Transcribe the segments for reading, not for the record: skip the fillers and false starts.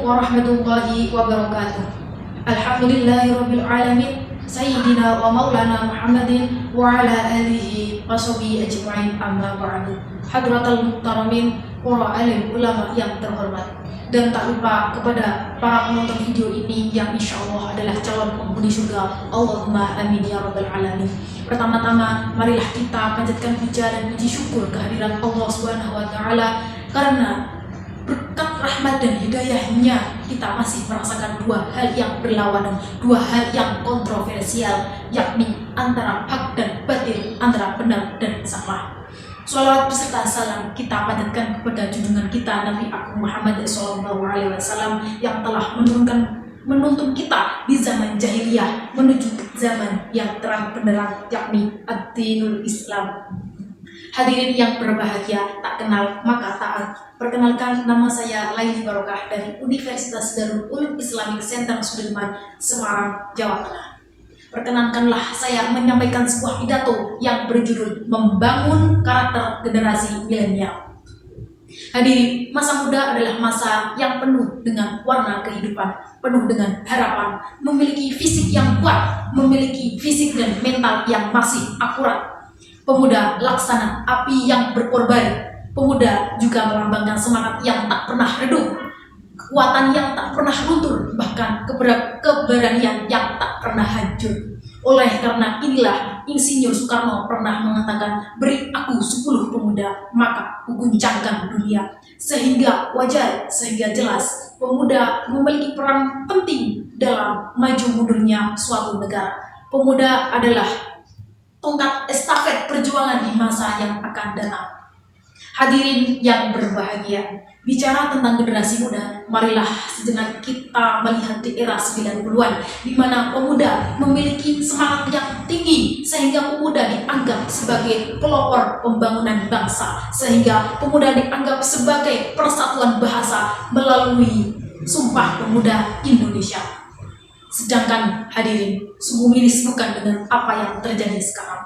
warahmatullahi wabarakatuh. Alhamdulillahirabbil alamin. Sayyidina wa maulana Muhammadin wa ala alihi wa sahbihi ajma'in, amma ba'du. Hadratal muhtaramin, para alim ulama yang terhormat, dan tak lupa kepada para penonton video ini yang insya Allah adalah calon penghuni surga. Allahumma amin ya rabbal alamin. Pertama-tama, marilah kita panjatkan puja dan puji syukur kehadiran Allah Subhanahu wa taala, karena berkat rahmat dan hidayahnya kita masih merasakan dua hal yang berlawanan, dua hal yang kontroversial, yakni antara hak dan batil, antara benar dan salah. Sholawat beserta salam kita panjatkan kepada junjungan kita Nabi Agung Muhammad SAW yang telah menuntun kita di zaman jahiliyah menuju zaman yang terang benderang, yakni ad-dinul Islam. Hadirin yang berbahagia, tak kenal maka taat. Perkenalkan, nama saya Laili Barokah dari Universitas Darul Ulum Islamic Center Sudirman, Semarang, Jawa Tengah. Perkenankanlah saya menyampaikan sebuah pidato yang berjudul Membangun Karakter Generasi Milenial. Hadirin, masa muda adalah masa yang penuh dengan warna kehidupan, penuh dengan harapan, memiliki fisik yang kuat, memiliki fisik dan mental yang masih akurat. Pemuda laksana api yang berkorban. Pemuda juga melambangkan semangat yang tak pernah redup, kekuatan yang tak pernah luntur, bahkan keberanian yang tak pernah hancur. Oleh karena inilah Insinyur Soekarno pernah mengatakan, beri aku 10 pemuda, maka kuguncangkan dunia. Sehingga wajar, sehingga jelas, pemuda memiliki peran penting dalam maju mundurnya suatu negara. Pemuda adalah tongkat estafet perjuangan di masa yang akan datang. Hadirin yang berbahagia, bicara tentang generasi muda, marilah sejenak kita melihat di era 90-an, di mana pemuda memiliki semangat yang tinggi, sehingga pemuda dianggap sebagai pelopor pembangunan bangsa, sehingga pemuda dianggap sebagai persatuan bahasa melalui Sumpah Pemuda Indonesia. Sedangkan hadirin, sungguh miris bukan dengan apa yang terjadi sekarang.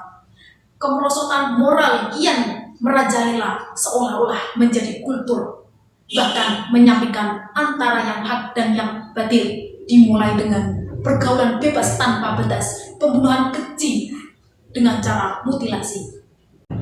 Kemerosotan moral kian merajalela, seolah-olah menjadi kultur, bahkan menyampaikan antara yang hak dan yang batil, dimulai dengan pergaulan bebas tanpa batas, pembunuhan keji dengan cara mutilasi.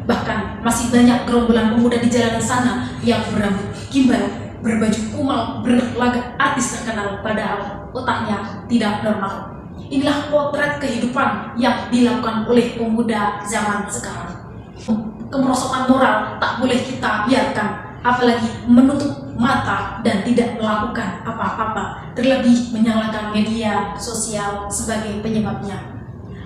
Bahkan masih banyak gerombolan pemuda di jalanan sana yang berambut gimbal, berbaju kumal, berlagak artis terkenal, padahal otaknya tidak normal. Inilah potret kehidupan yang dilakukan oleh pemuda zaman sekarang. Kemerosotan moral tak boleh kita biarkan, apalagi menutup mata dan tidak melakukan apa-apa, terlebih menyalahkan media sosial sebagai penyebabnya.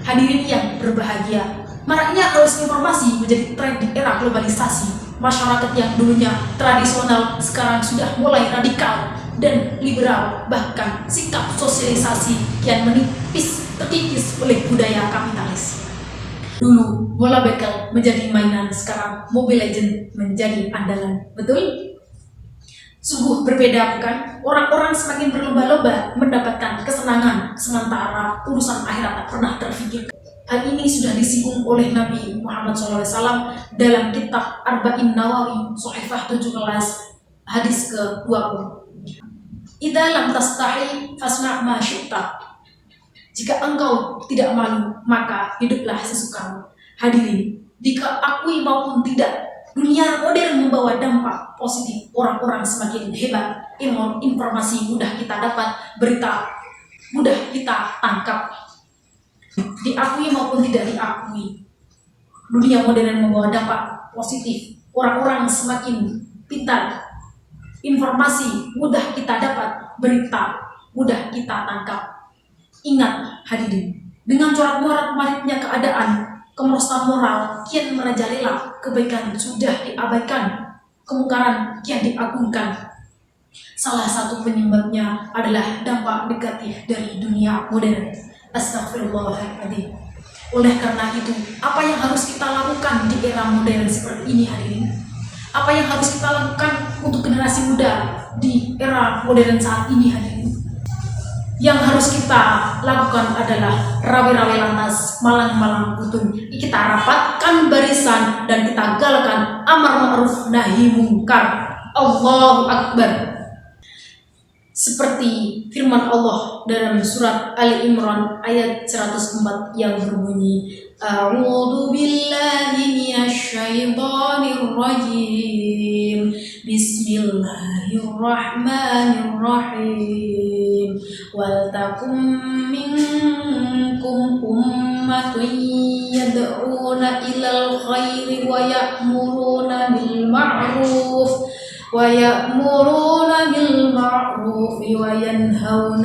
Hadirin yang berbahagia, maraknya arus informasi menjadi tren di era globalisasi. Masyarakat yang dulunya tradisional sekarang sudah mulai radikal dan liberal, bahkan sikap sosialisasi kian menipis terkikis oleh budaya kapitalis. Dulu bola bekel menjadi mainan, sekarang Mobile Legends menjadi andalan. Betul? Sungguh berbeda bukan? Orang-orang semakin berlomba-lomba mendapatkan kesenangan, sementara urusan akhirat tak pernah terfikirkan. Hal ini sudah disinggung oleh Nabi Muhammad SAW dalam kitab Arba'in Nawawi, Sohifah 17, hadis ke-20. Idza lam tastahi fasna' ma syi'ta. Jika engkau tidak malu, maka hiduplah sesukamu. Hadirin, dikakui maupun tidak, dunia modern membawa dampak positif. Orang-orang semakin hebat, informasi mudah kita dapat, berita mudah kita tangkap. Diakui maupun tidak diakui, dunia modern membawa dampak positif. Orang-orang semakin pintar, informasi mudah kita dapat, berita mudah kita tangkap. Ingat hadirin, dengan corak-morat-maritnya keadaan, kemerosotan moral kian merajalela, kebaikan sudah diabaikan, kemungkaran kian diagungkan. Salah satu penyebabnya adalah dampak negatif dari dunia modern. Astagfirullahaladzim. Oleh karena itu, apa yang harus kita lakukan di era modern seperti ini hadirin? Apa yang harus kita lakukan untuk generasi muda di era modern saat ini hadirin? Yang harus kita lakukan adalah rawi-rawi lantas, malang-malang putun. Kita rapatkan barisan dan kita galakkan amar ma'ruf nahi mungkar. Allahu Akbar. seperti firman Allah dalam surat Ali Imran ayat 104 yang berbunyi, A'udzu billahi minasyaitonir rajim. Bismillahirrahmanirrahim. Wal takum minkum ummatun yad'una ilal khairi wa ya'muruna bil ma'ruf wa yanhauna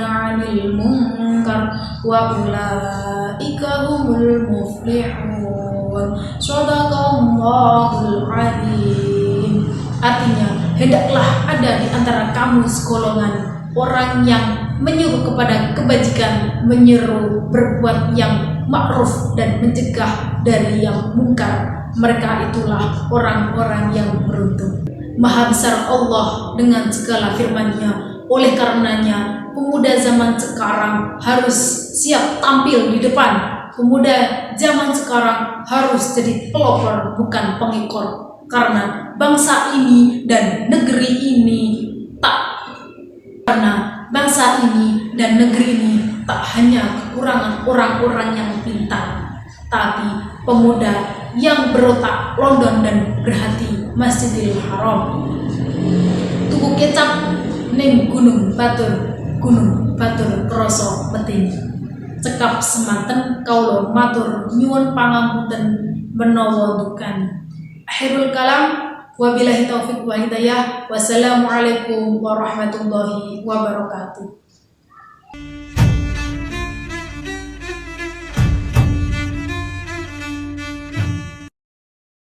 'anil munkar wa ulaika humul muflihun. Shadaqallahul adzim. Artinya, hendaklah ada di antara kamu segolongan orang yang menyuruh kepada kebajikan, menyeru berbuat yang ma'ruf dan mencegah dari yang mungkar. Mereka itulah orang-orang yang beruntung. Maha besar Allah dengan segala firman-Nya. Oleh karenanya, pemuda zaman sekarang harus siap tampil di depan. Pemuda zaman sekarang harus jadi pelopor, bukan pengikor. Karena bangsa ini dan negeri ini tak hanya kekurangan orang-orang yang pintar, tapi pemuda yang berotak, London dan berhati Masjidil Haram. Tuku kecap ning Gunung Batur krasa meting. Cekap semanten kaula matur nyuwun pangapunten menawa dukan. Akhirul kalam, wabillahi taufiq wa hidayah. Wassalamualaikum warahmatullahi wabarakatuh.